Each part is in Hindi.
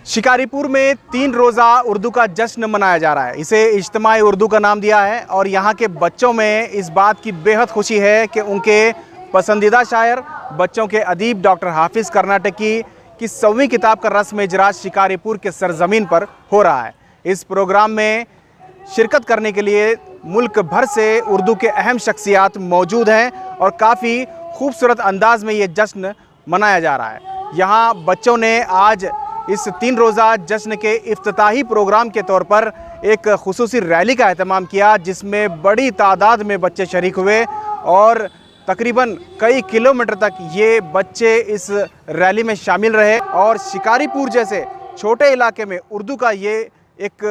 शिकारीपुर में 3 रोज़ा उर्दू का जश्न मनाया जा रहा है। इसे इज्तिमाई उर्दू का नाम दिया है और यहाँ के बच्चों में इस बात की बेहद खुशी है कि उनके पसंदीदा शायर, बच्चों के अदीब डॉक्टर हाफिज़ कर्नाटकी की 100वीं किताब का रस्म इजराज शिकारीपुर के सरजमीन पर हो रहा है। इस प्रोग्राम में शिरकत करने के लिए मुल्क भर से उर्दू के अहम शख्सियात मौजूद हैं और काफ़ी खूबसूरत अंदाज में ये जश्न मनाया जा रहा है। यहाँ बच्चों ने आज इस 3 रोज़ा जश्न के इफ्तिताही प्रोग्राम के तौर पर एक खुसूसी रैली का एहतमाम किया, जिसमें बड़ी तादाद में बच्चे शरीक हुए और तकरीबन कई किलोमीटर तक ये बच्चे इस रैली में शामिल रहे। और शिकारीपुर जैसे छोटे इलाके में उर्दू का ये एक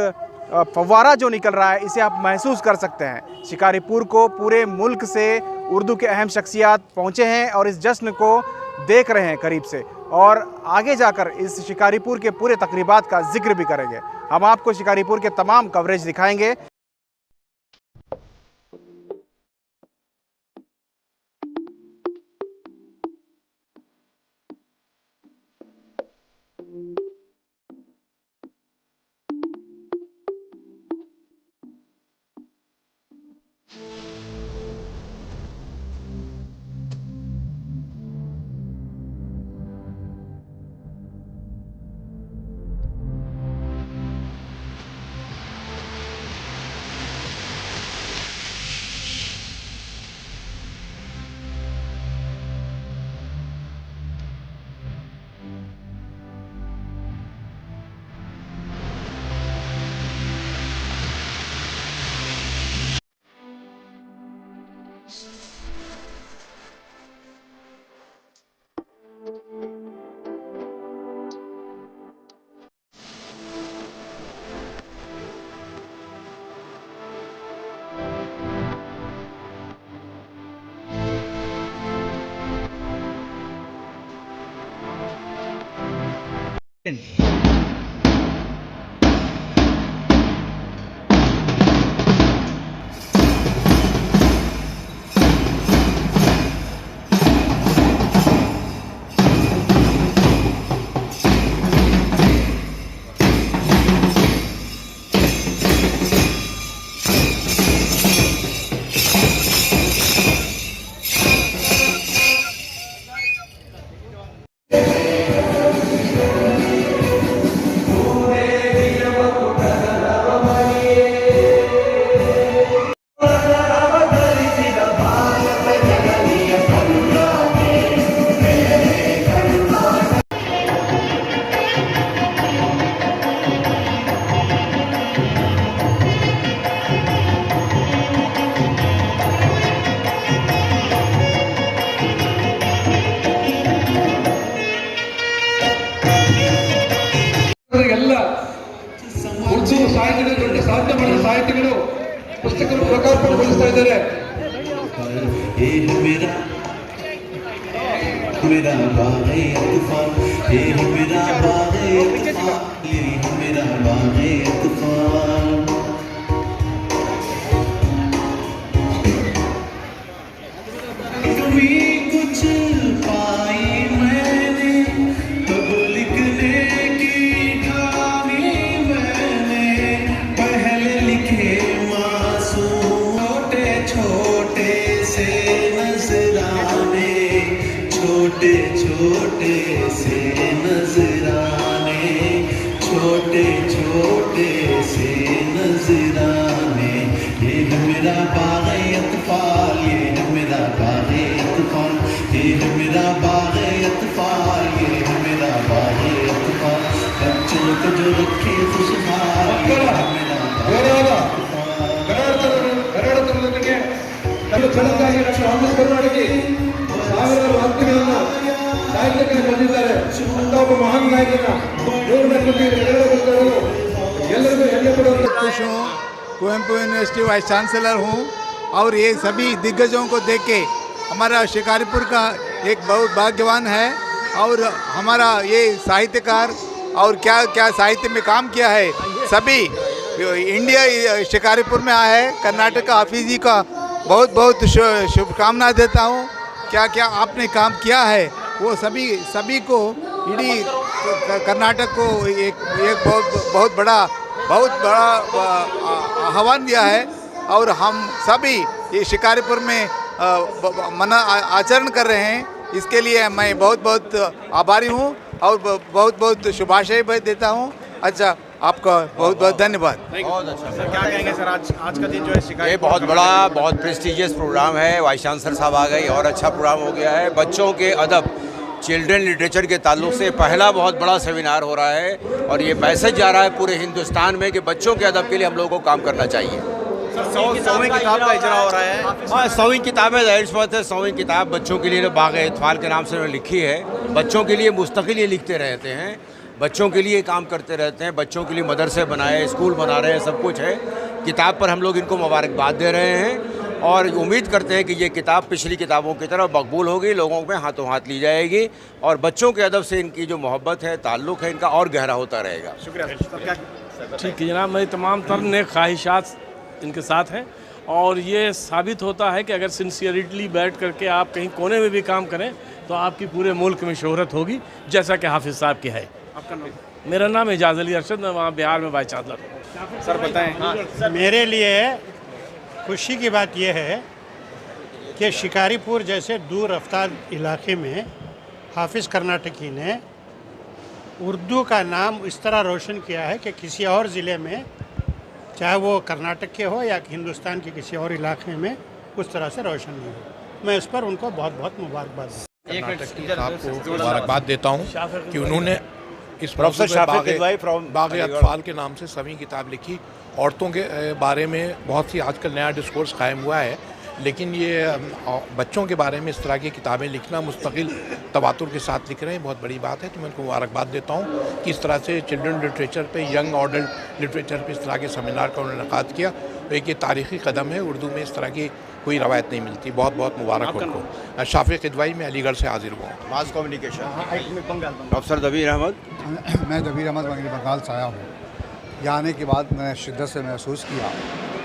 फव्वारा जो निकल रहा है, इसे आप महसूस कर सकते हैं। शिकारीपुर को पूरे मुल्क से उर्दू के अहम शख्सियात पहुँचे हैं और इस जश्न को देख रहे हैं करीब से, और आगे जाकर इस शिकारीपुर के पूरे तकरीबात का जिक्र भी करेंगे। हम आपको शिकारीपुर के तमाम कवरेज दिखाएंगे। ಸಾಹಿತಿಗಳು ಪುಸ್ತಕಗಳು ಲೋಕಾರ್ಪಣೆಗೊಳಿಸ್ತಾ ಇದ್ದಾರೆ. मेरा बाग़े तूफ़ान, ये मेरा बाग़े तूफ़ान, ये मेरा बाग़े तूफ़ान। कभी कुछ पाई मैंने तब लिखने की ठानी मैंने, पहले लिखे मासूम छोटे छोटे से नजराने, छोटे छोटे से नजराने, छोटे छोटे से नजराने। ये मेरा बाग़े अतफ़ाल, ये मेरा बाग़े अतफ़ाल, ये मेरा बाग़े अतफ़ाल, ये मेरा बाग़े अतफ़ाल। बच्चों को जो रखे खुशहाल, ये मेरा कर्नाटकी ಸಾವಿರಾರು ವಾಕ್ಯಗಳನ್ನು ಸಾಹಿತ್ಯಕ್ಕೆ ಬಂದಿದ್ದಾರೆ. ಅಂತ ಒಬ್ಬ ಮಹಾನ್ ನಾಯಕನ ಎಲ್ಲರಿಗೂ ಹೆಮ್ಮೆ ಪಡುವಂತ खुश हूँ। कुवेंपु यूनिवर्सिटी वाइस चांसलर हूँ और ये सभी दिग्गजों को देख के हमारा शिकारीपुर का एक बहुत भाग्यवान है। और हमारा ये साहित्यकार और क्या क्या साहित्य में काम किया है, सभी इंडिया शिकारीपुर में आया है। कर्नाटक का हाफिज़ जी का बहुत बहुत शुभकामनाएं देता हूँ। क्या क्या आपने काम किया है वो सभी को इडी कर्नाटक को एक बहुत बड़ा आह्वान दिया है और हम सभी ये शिकारीपुर में आचरण कर रहे हैं। इसके लिए मैं बहुत आभारी हूँ और बहुत शुभाशय देता हूँ। अच्छा, आपका बहुत धन्यवाद। बहुत अच्छा सर, क्या कहेंगे सर, आज का दिन जो है ये शिकायत बहुत बड़ा, बहुत प्रेस्टिजियस प्रोग्राम है। वाइस चांसलर साहब आ गई और अच्छा प्रोग्राम हो गया है। बच्चों के अदब, चिल्ड्रन लिटरेचर के ताल्लुक से पहला बहुत बड़ा सेमिनार हो रहा है और ये मैसेज जा रहा है पूरे हिंदुस्तान में कि बच्चों के अदब के लिए हम लोगों को काम करना चाहिए। सर 100वीं किताब का इजरा हो रहा है। हाँ, 100वीं किताब है, जाहिर सी बात है। 100वीं किताब बच्चों के लिए बाग़-ए-इत्फ़ाल के नाम से उन्होंने लिखी है। बच्चों के लिए मुस्तकिल ये लिखते रहते हैं, बच्चों के लिए काम करते रहते हैं, बच्चों के लिए मदरसे बनाए, स्कूल बना रहे हैं, सब कुछ है। किताब पर हम लोग इनको मुबारकबाद दे रहे हैं और उम्मीद करते हैं कि ये किताब पिछली किताबों की तरह मकबूल होगी, लोगों में हाथों हाथ ली जाएगी और बच्चों के अदब से इनकी जो मोहब्बत है, ताल्लुक़ है, इनका और गहरा होता रहेगा। शुक्रिया सर। क्या ठीक है जनाब, मेरी तमाम तर नेक ख्वाहिशात इनके साथ हैं और ये साबित होता है कि अगर सिंसियरिटली बैठ करके आप कहीं कोने में भी काम करें तो आपकी पूरे मुल्क में शोहरत होगी, जैसा कि हाफिज़ साहब की है। आपका नाम? मेरा नाम एजाज अली अरशद, मैं वहाँ बिहार में वाइस चांसलर हूँ। सर बताएं। हाँ। मेरे लिए खुशी की बात यह है कि शिकारीपुर जैसे दूर रफ्तार इलाके में हाफिज़ कर्नाटकी ने उर्दू का नाम इस तरह रोशन किया है कि किसी और ज़िले में, चाहे वो कर्नाटक के हो या हिंदुस्तान के किसी और इलाके में, उस तरह से रोशन नहीं हो। मैं इस पर उनको बहुत मुबारकबाद साहब को मुबारकबाद देता हूँ कि उन्होंने इस प्रोफेसर शाफिक किदवाई बाग़-ए-अत्फ़ाल के नाम से 100वीं किताब लिखी। औरतों के बारे में बहुत सी आजकल नया डिस्कोर्स कायम हुआ है, लेकिन ये बच्चों के बारे में इस तरह की किताबें लिखना, मुस्तकिल तवातुर के साथ लिख रहे हैं, बहुत बड़ी बात है। तो मैं उनको मुबारकबाद देता हूँ कि इस तरह से चिल्ड्रन लिटरेचर पे, यंग अडल्ट लिटरेचर पे इस तरह के सेमिनार का उन्होंने इनेकाद किया। तो एक ये तारीख़ी कदम है, उर्दू में इस तरह की कोई रवायत नहीं मिलती। बहुत मुबारक उनको। शाफिक किदवाई में अलीगढ़ से हाजिर हुआ। मास कम्युनिकेशन, प्रोफेसर दबीर अहमद। मैं दबीर अहमद मगरबी बंगाल से आया हूँ। यहाँ आने के बाद मैंने शिद्दत से महसूस किया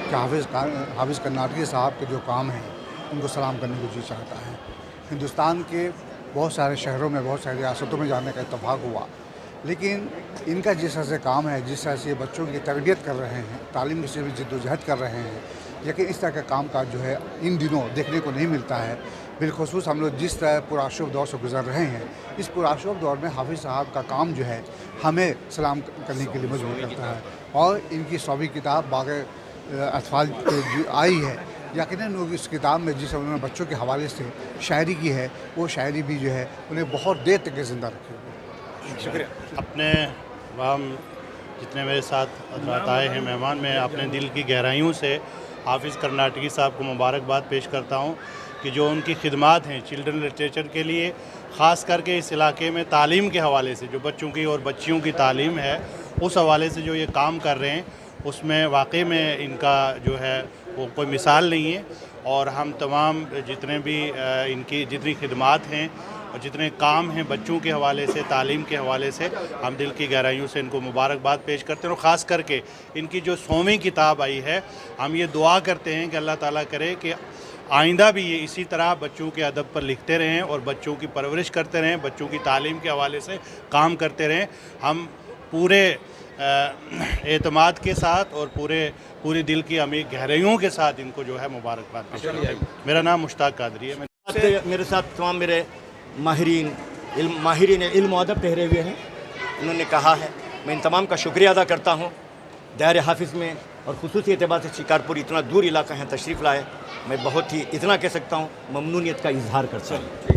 कि हाफिज़ कर्नाटकी साहब के जो काम हैं उनको सलाम करने को जी चाहता है। हिंदुस्तान के बहुत सारे शहरों में, बहुत सारी रियासतों में जाने का इत्तेफाक हुआ, लेकिन इनका जिस तरह से काम है, जिस तरह से बच्चों की तरबियत कर रहे हैं, तालीम से भी जद्दोजहद कर रहे हैं, लेकिन इस तरह का काम काज जो है इन दिनों देखने को नहीं मिलता है। बिलखुसूस हम लोग जिस तरह पुराशुभ दौर से गुजर रहे हैं, इस पुराशुभ दौर में हाफिज़ साहब का काम जो है हमें सलाम करने के लिए मजबूर करता है। और इनकी 100वीं किताब बाग़-ए-अत्फ़ाल जो आई है, यकीनन वो इस किताब में जिस उन्होंने बच्चों के हवाले से शायरी की है, वो शायरी भी जो है उन्हें बहुत देर तक ज़िंदा रखी हुई। शुक्रिया। अपने वाम जितने मेरे साथ हज़रात आए हैं मेहमान, मैं अपने दिल की गहराइयों से हाफिज़ कर्नाटकी साहब को मुबारकबाद पेश करता हूँ कि जो उनकी खिदमात हैं चिल्ड्रन लिटरेचर के लिए, ख़ास करके इस इलाके में तालीम के हवाले से, जो बच्चों की और बच्चियों की तालीम है, उस हवाले से जो ये काम कर रहे हैं, उसमें वाकई में इनका जो है वो कोई मिसाल नहीं है। और हम तमाम जितने भी इनकी जितनी खिदमात हैं और जितने काम हैं बच्चों के हवाले से, तालीम के हवाले से, हम दिल की गहराइयों से इनको मुबारकबाद पेश करते हैं। और ख़ास करके इनकी जो 100वीं किताब आई है, हम ये दुआ करते हैं कि अल्लाह ताला करे कि आइंदा भी ये इसी तरह बच्चों के अदब पर लिखते रहें और बच्चों की परवरिश करते रहें, बच्चों की तालीम के हवाले से काम करते रहें। हम पूरे एतमाद के साथ और पूरी दिल की अमीर गहराइयों के साथ इनको जो है मुबारकबाद पेश करते हैं। मेरा नाम मुश्ताक कादरी है। मेरे साथ तमाम मेरे माहिरीन इल्म और अदब ठहरे हुए हैं। उन्होंने कहा है, मैं इन तमाम का शुक्रिया अदा करता हूँ। दायरे हाफिज़ में और खुसूसी एतबार से शिकारपुर इतना दूर इलाका है, तशरीफ़ लाए। मैं बहुत ही इतना कह सकता हूँ, ममनूनियत का इजहार करता हूँ।